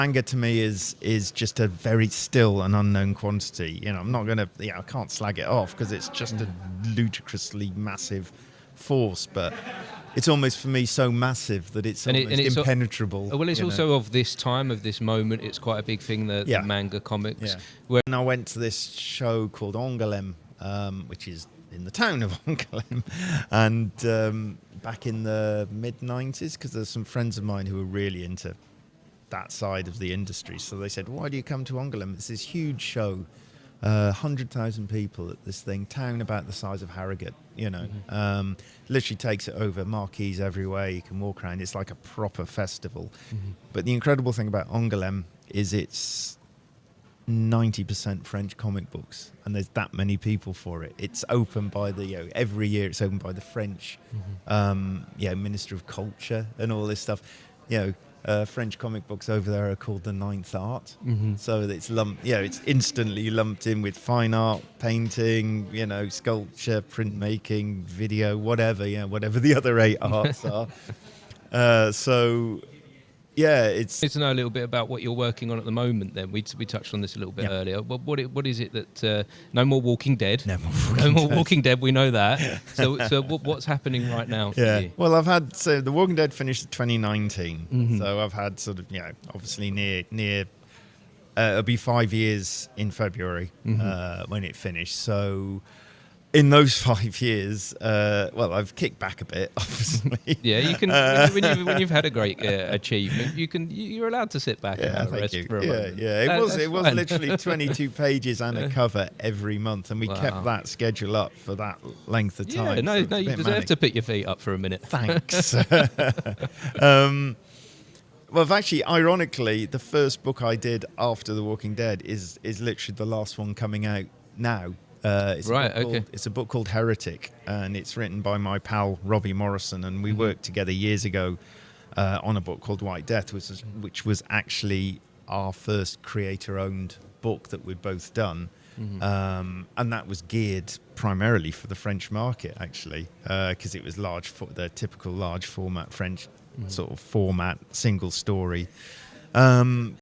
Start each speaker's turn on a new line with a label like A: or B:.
A: Manga to me is just a very still and unknown quantity. You know, I'm not going to, I can't slag it off because it's just a ludicrously massive force, but it's almost for me so massive that it's almost impenetrable.
B: Well, it's also of this time, of this moment. It's quite a big thing, the manga comics.
A: Yeah. And I went to this show called Angoulême, which is in the town of Angoulême, and back in the mid-90s, because there's some friends of mine who were really into that side of the industry. So they said, why do you come to Angoulême? It's this huge show, 100,000 people at this thing, town about the size of Harrogate, literally takes it over, marquees everywhere, you can walk around. It's like a proper festival. But the incredible thing about Angoulême is it's 90% French comic books, and there's that many people for it. It's open by the every year it's opened by the French Minister of Culture and all this stuff. French comic books over there are called the ninth art, so it's it's instantly lumped in with fine art, painting, sculpture, printmaking, video, whatever the other 8 arts are. It's
B: need to know a little bit about what you're working on at the moment. Then we touched on this a little bit earlier. What is it that no more Walking Dead?
A: No more
B: Walking Dead. We know that. So what's happening right now for you?
A: Well, I've had The Walking Dead finished in 2019. So I've had sort of obviously near. It'll be 5 years in February when it finished. So. In those 5 years, I've kicked back a bit, obviously.
B: Yeah, you can. When you've had a great achievement, you're allowed to sit back and rest for a moment.
A: Yeah. It was literally 22 pages and a cover every month, and we kept that schedule up for that length of time.
B: Yeah, no, you deserve to put your feet up for a minute.
A: Thanks. Actually, ironically, the first book I did after The Walking Dead is literally the last one coming out now. It's a book called Heretic, and it's written by my pal Robbie Morrison, and we worked together years ago on a book called White Death, which was actually our first creator-owned book that we'd both done, and that was geared primarily for the French market, actually, because it was the typical large format French sort of format, single story.